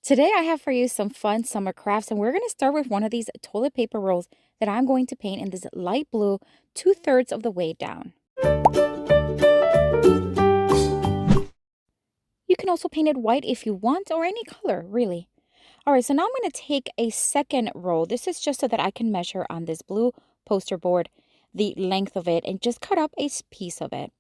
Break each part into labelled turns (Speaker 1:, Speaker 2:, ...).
Speaker 1: Today I have for you some fun summer crafts, and we're going to start with one of these toilet paper rolls that I'm going to paint in this light blue 2/3 of the way down. You can also paint it white if you want, or any color, really. All right, so now I'm going to take a second roll. This is just so that I can measure on this blue poster board the length of it and just cut up a piece of it.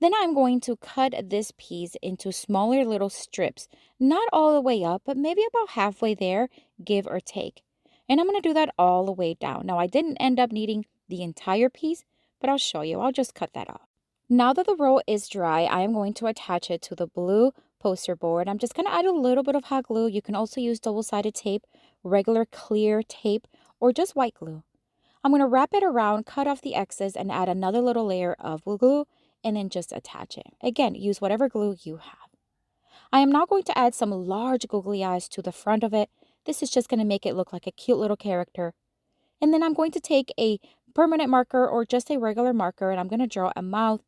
Speaker 1: Then I'm going to cut this piece into smaller little strips, not all the way up, but maybe about halfway there, give or take. And I'm going to do that all the way down. Now, I didn't end up needing the entire piece, but I'll show you. I'll just cut that off. Now that the roll is dry, I am going to attach it to the blue poster board. I'm just going to add a little bit of hot glue. You can also use double-sided tape, regular clear tape, or just white glue. I'm going to wrap it around, cut off the excess, and add another little layer of glue, and then just attach it. Again, use whatever glue you have. I am now going to add some large googly eyes to the front of it. This is just going to make it look like a cute little character. And then I'm going to take a permanent marker or just a regular marker, and I'm going to draw a mouth.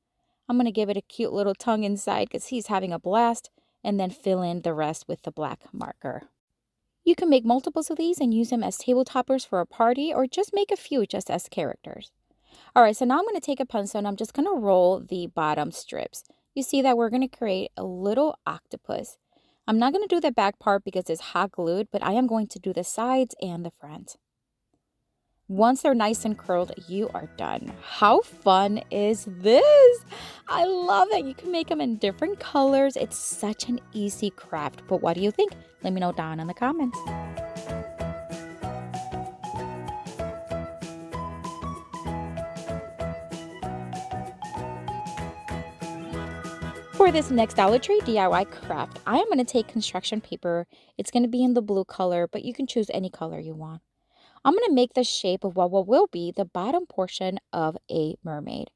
Speaker 1: I'm going to give it a cute little tongue inside because he's having a blast, and then fill in the rest with the black marker. You can make multiples of these and use them as table toppers for a party, or just make a few just as characters. All right, so now I'm going to take a pencil and I'm just going to roll the bottom strips. You see that we're going to create a little octopus. I'm not going to do the back part because it's hot glued, but I am going to do the sides and the front. Once they're nice and curled, you are done. How fun is this? I love it. You can make them in different colors. It's such an easy craft. But what do you think? Let me know down in the comments. For this next Dollar Tree DIY craft, I am going to take construction paper. It's going to be in the blue color, but you can choose any color you want. I'm going to make the shape of what will be the bottom portion of a mermaid.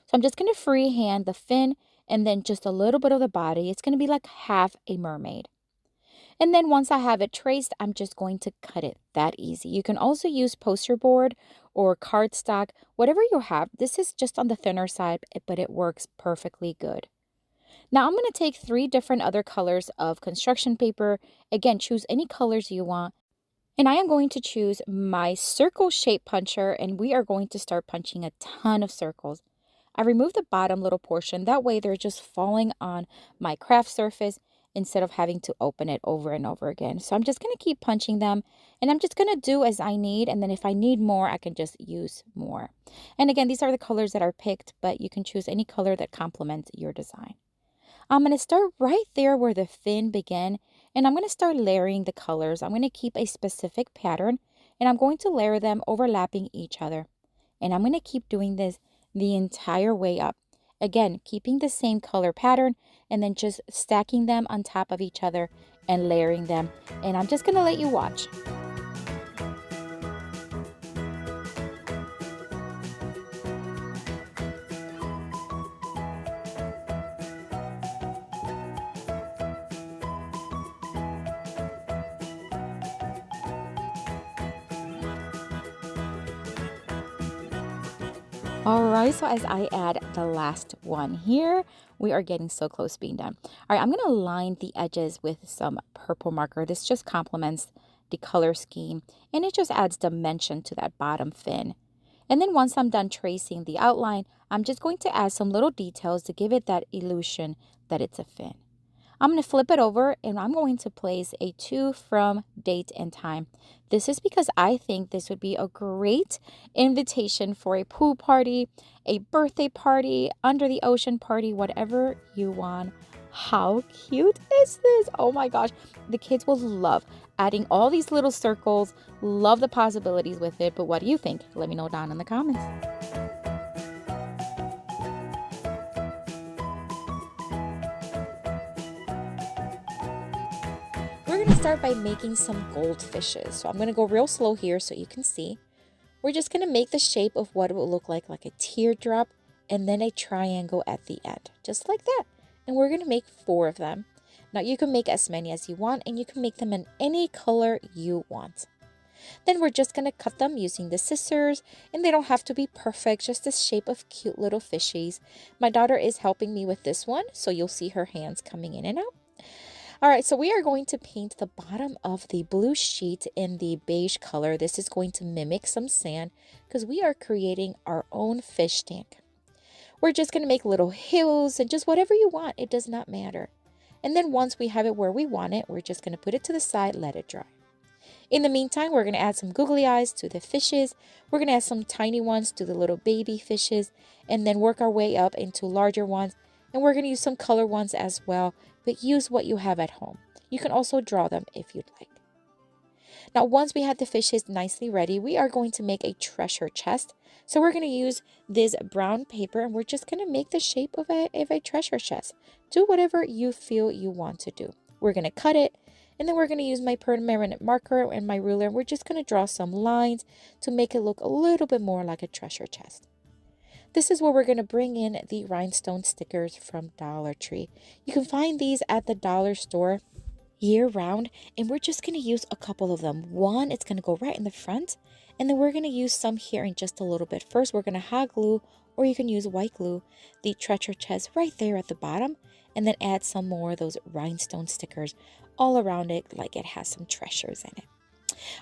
Speaker 1: So I'm just going to freehand the fin and then just a little bit of the body. It's going to be like half a mermaid. And then once I have it traced, I'm just going to cut it. That easy. You can also use poster board or cardstock, whatever you have. This is just on the thinner side, but it works perfectly good. Now I'm going to take 3 different other colors of construction paper. Again, choose any colors you want. And I am going to choose my circle shape puncher, and we are going to start punching a ton of circles. I removed the bottom little portion. That way they're just falling on my craft surface instead of having to open it over and over again. So I'm just going to keep punching them, and I'm just going to do as I need. And then if I need more, I can just use more. And again, these are the colors that are picked, but you can choose any color that complements your design. I'm going to start right there where the fin began, and I'm going to start layering the colors. I'm going to keep a specific pattern, and I'm going to layer them overlapping each other. And I'm going to keep doing this the entire way up. Again, keeping the same color pattern, and then just stacking them on top of each other and layering them. And I'm just going to let you watch. All right, so as I add the last one here, we are getting so close to being done. All right, I'm going to line the edges with some purple marker. This just complements the color scheme, and it just adds dimension to that bottom fin. And then once I'm done tracing the outline, I'm just going to add some little details to give it that illusion that it's a fin. I'm going to flip it over, and I'm going to place a to from date and time. This is because I think this would be a great invitation for a pool party, a birthday party, under the ocean party, whatever you want. How cute is this? Oh my gosh, the kids will love adding all these little circles, love the possibilities with it. But what do you think? Let me know down in the comments. We're going to start by making some goldfishes. So I'm going to go real slow here so you can see. We're just going to make the shape of what it will look like a teardrop, and then a triangle at the end, just like that. And we're going to make 4 of them. Now you can make as many as you want, and you can make them in any color you want. Then we're just going to cut them using the scissors, and they don't have to be perfect, just the shape of cute little fishies. My daughter is helping me with this one, so you'll see her hands coming in and out. All right, so we are going to paint the bottom of the blue sheet in the beige color. This is going to mimic some sand because we are creating our own fish tank. We're just going to make little hills and just whatever you want. It does not matter. And then once we have it where we want it, we're just going to put it to the side, let it dry. In the meantime, we're going to add some googly eyes to the fishes. We're going to add some tiny ones to the little baby fishes and then work our way up into larger ones. And we're going to use some color ones as well, but use what you have at home. You can also draw them if you'd like. Now, once we have the fishes nicely ready, we are going to make a treasure chest. So we're going to use this brown paper and we're just going to make the shape of a treasure chest. Do whatever you feel you want to do. We're going to cut it and then we're going to use my permanent marker and my ruler. And we're just going to draw some lines to make it look a little bit more like a treasure chest. This is where we're going to bring in the rhinestone stickers from Dollar Tree. You can find these at the dollar store year-round, and we're just going to use a couple of them. One, it's going to go right in the front, and then we're going to use some here in just a little bit. First, we're going to hot glue, or you can use white glue, the treasure chest right there at the bottom, and then add some more of those rhinestone stickers all around it like it has some treasures in it.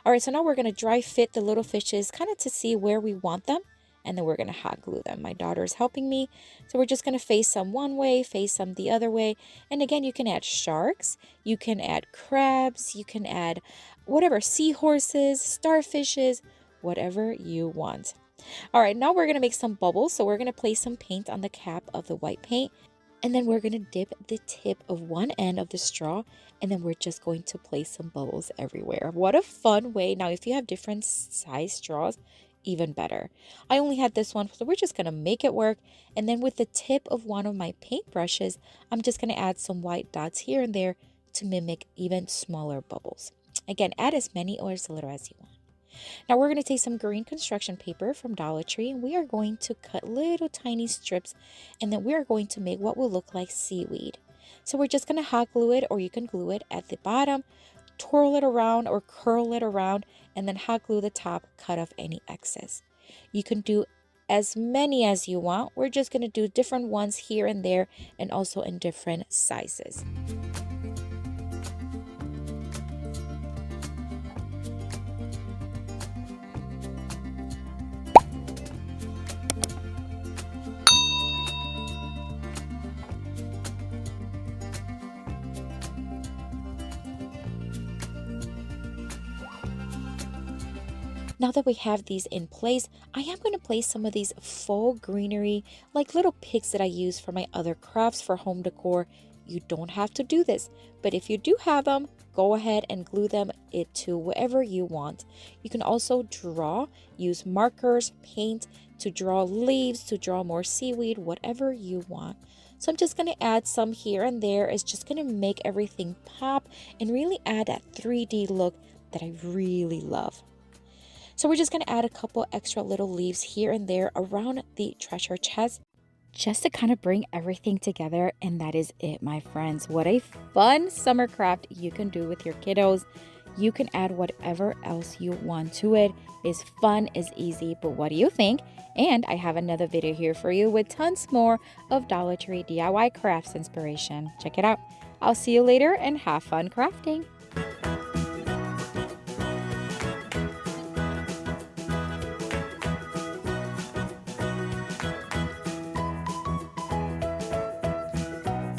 Speaker 1: All right, so now we're going to dry fit the little fishes kind of to see where we want them. And then we're going to hot glue them. My daughter is helping me. So we're just going to face some one way, face some the other way. And again, you can add sharks, you can add crabs, you can add whatever, seahorses, starfishes, whatever you want. All right, now we're going to make some bubbles. So we're going to place some paint on the cap of the white paint. And then we're going to dip the tip of one end of the straw. And then we're just going to place some bubbles everywhere. What a fun way. Now, if you have different size straws, even better. I only had this one, so we're just going to make it work. And then with the tip of one of my paint brushes, I'm just going to add some white dots here and there to mimic even smaller bubbles. Again, add as many or as little as you want. Now we're going to take some green construction paper from Dollar Tree and we are going to cut little tiny strips and then we are going to make what will look like seaweed. So we're just going to hot glue it, or you can glue it at the bottom, twirl it around or curl it around, and then hot glue the top, cut off any excess. You can do as many as you want. We're just going to do different ones here and there and also in different sizes. Now that we have these in place, I am going to place some of these faux greenery, like little picks that I use for my other crafts for home decor. You don't have to do this, but if you do have them, go ahead and glue them to wherever you want. You can also draw, use markers, paint to draw leaves, to draw more seaweed, whatever you want. So I'm just going to add some here and there. It's just going to make everything pop and really add that 3D look that I really love. So we're just going to add a couple extra little leaves here and there around the treasure chest just to kind of bring everything together. And that is it, my friends. What a fun summer craft you can do with your kiddos. You can add whatever else you want to it. It's fun, it's easy, but what do you think? And I have another video here for you with tons more of Dollar Tree DIY crafts inspiration. Check it out. I'll see you later and have fun crafting.